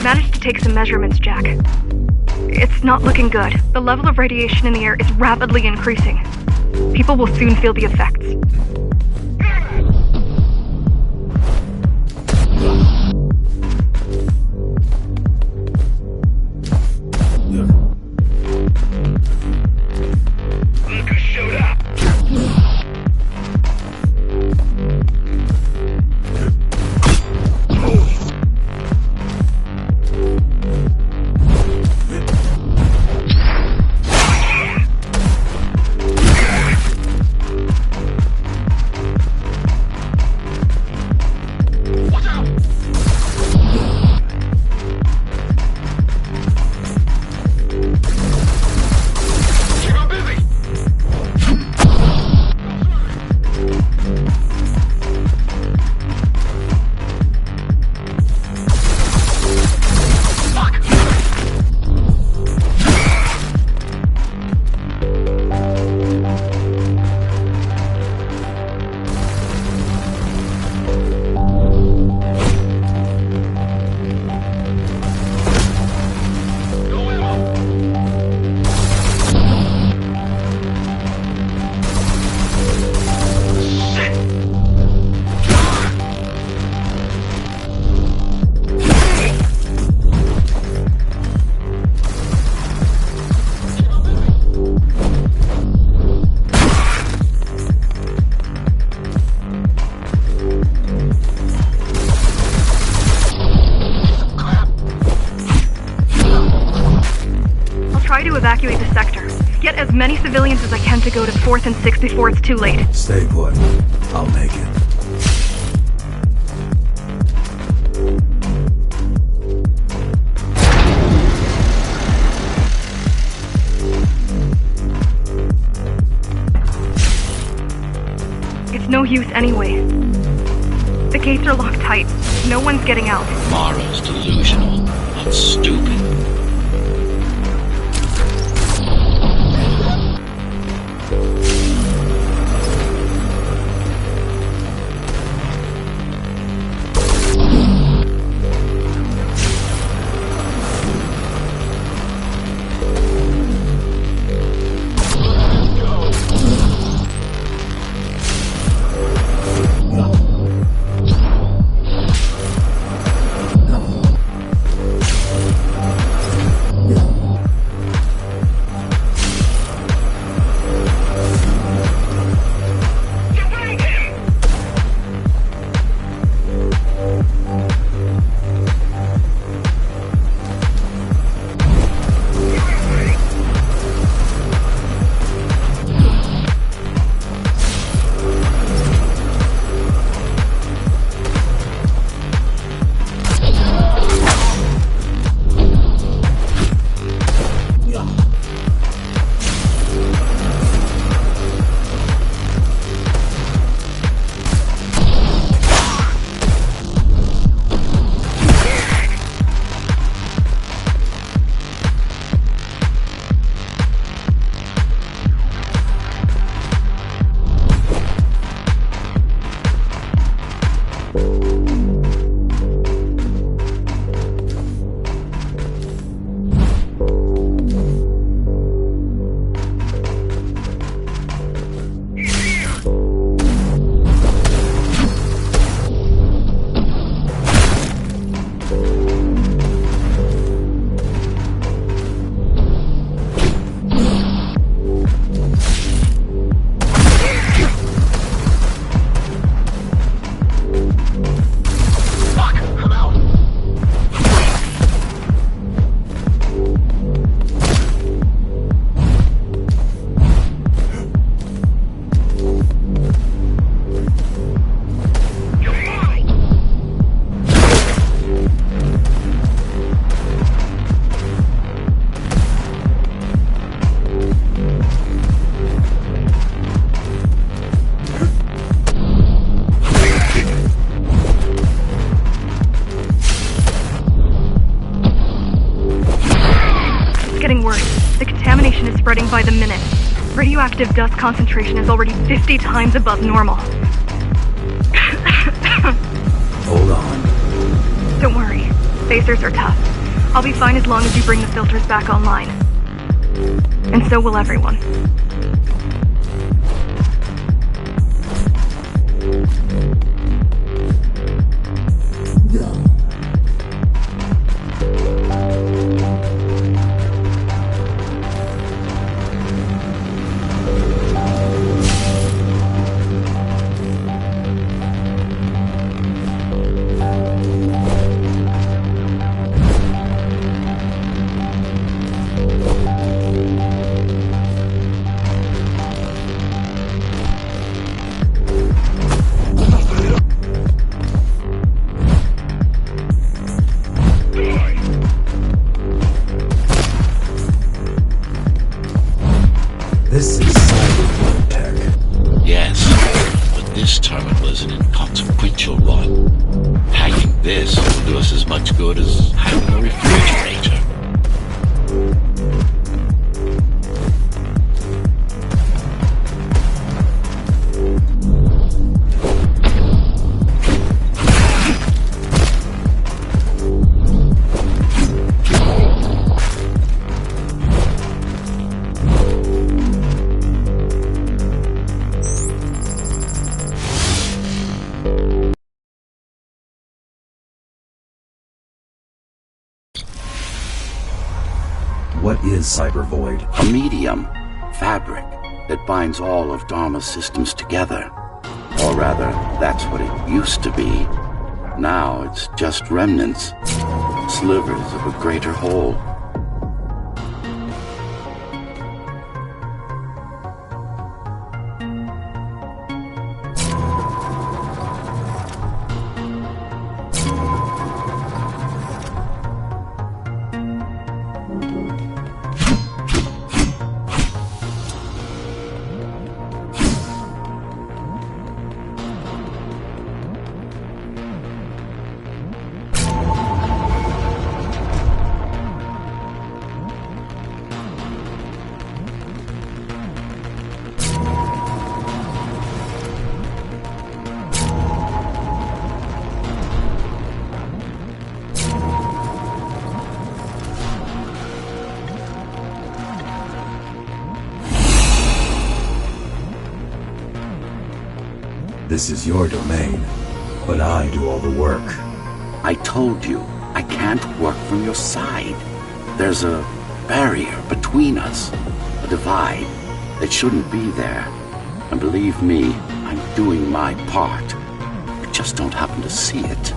Managed to take some measurements, Jack. It's not looking good. The level of radiation in the air is rapidly increasing. People will soon feel the effects. Look who showed up! evacuate the sector. Get as many civilians as I can to go to 4th and 6th before it's too late. Stay put. I'll make it. It's no use anyway. The gates are locked tight. No one's getting out. Mara's delusional, not stupid. Spreading by the minute. Radioactive dust concentration is already 50 times above normal. Hold on. Don't worry. Spacers are tough. I'll be fine as long as you bring the filters back online. And so will everyone. This is cyber tech. Yes, but this terminal is an inconsequential one. Hacking this will do us as much good as hacking a refrigerator. What is Cyber Void? A medium, fabric, that binds all of Dharma's systems together. Or rather, that's what it used to be. Now it's just remnants, slivers of a greater whole. This is your domain, but I do all the work. I told you, I can't work from your side. There's a barrier between us, a divide that shouldn't be there. And believe me, I'm doing my part. You just don't happen to see it.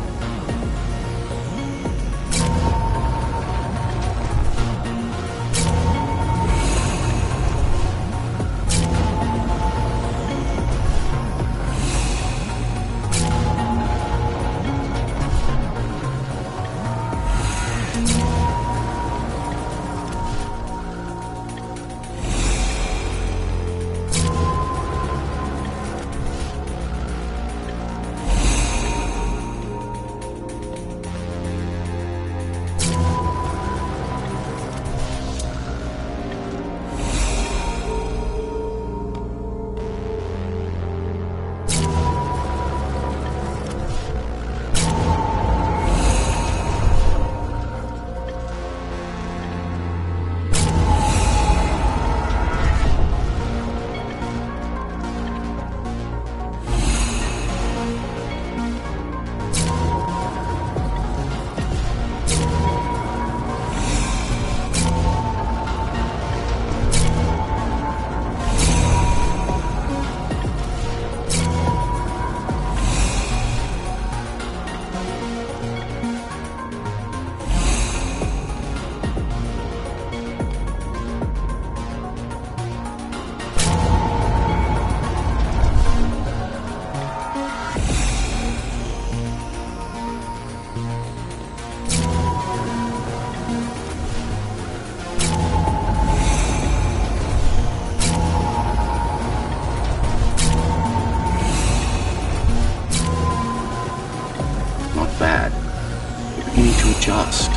Just.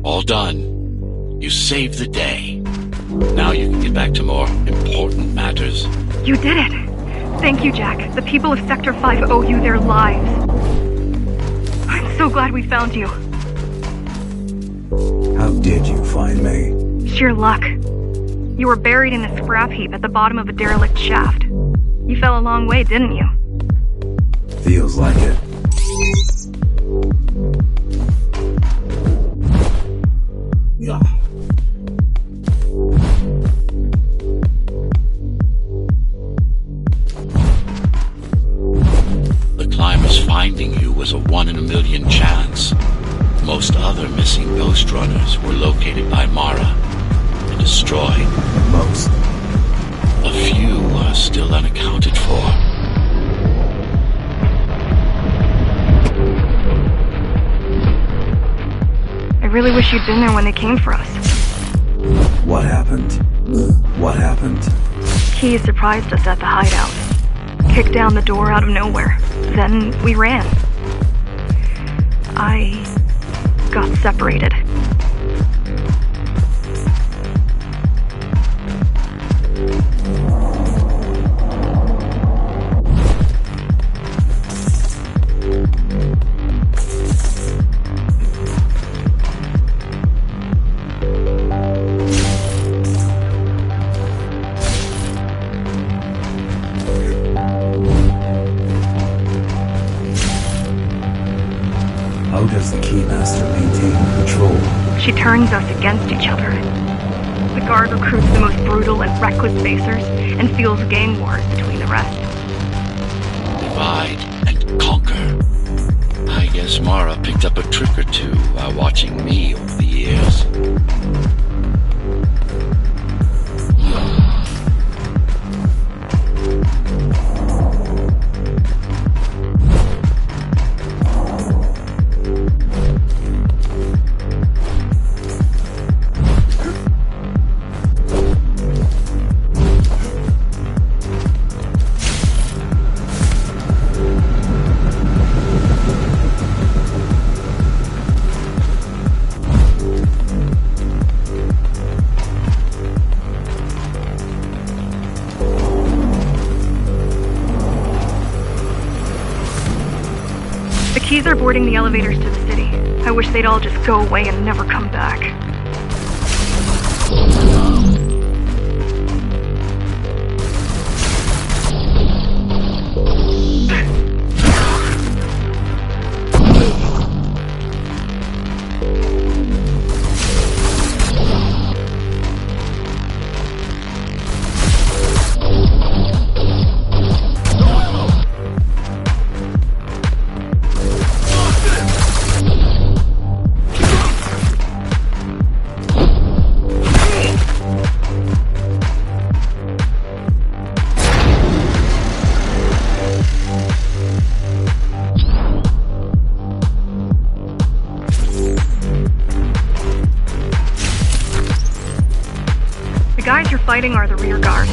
All done. You saved the day. Now you can get back to more important matters. You did it! Thank you, Jack. The people of Sector 5 owe you their lives. I'm so glad we found you. How did you find me? Sheer luck. You were buried in a scrap heap at the bottom of a derelict shaft. You fell a long way, didn't you? Feels like it. Yeah. The climbers finding you was a 1 in a million chance. Most other missing Ghostrunners were located by Mara and destroyed. Most. A few are still unaccounted for. I really wish you'd been there when they came for us. What happened? What happened? Key surprised us at the hideout. Kicked down the door out of nowhere. Then we ran. I got separated. How does the Keymaster maintain control? She turns us against each other. The guard recruits the most brutal and reckless facers and fuels gang wars between the rest. Divide and conquer. I guess Mara picked up a trick or two while watching me over the years. Keys are boarding the elevators to the city. I wish they'd all just go away and never come back. The guys you're fighting are the rear guard.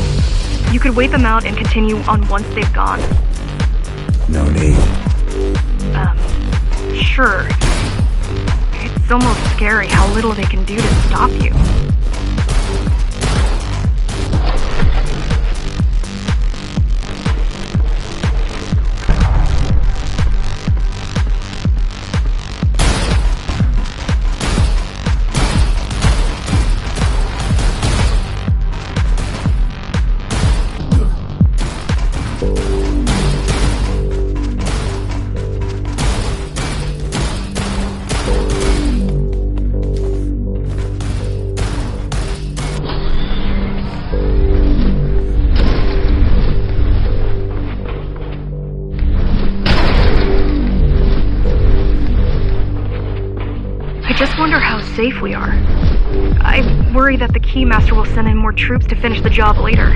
You could wait them out and continue on once they've gone. No need. Sure. It's almost scary how little they can do to stop you. I just wonder how safe we are. I worry that the Keymaster will send in more troops to finish the job later.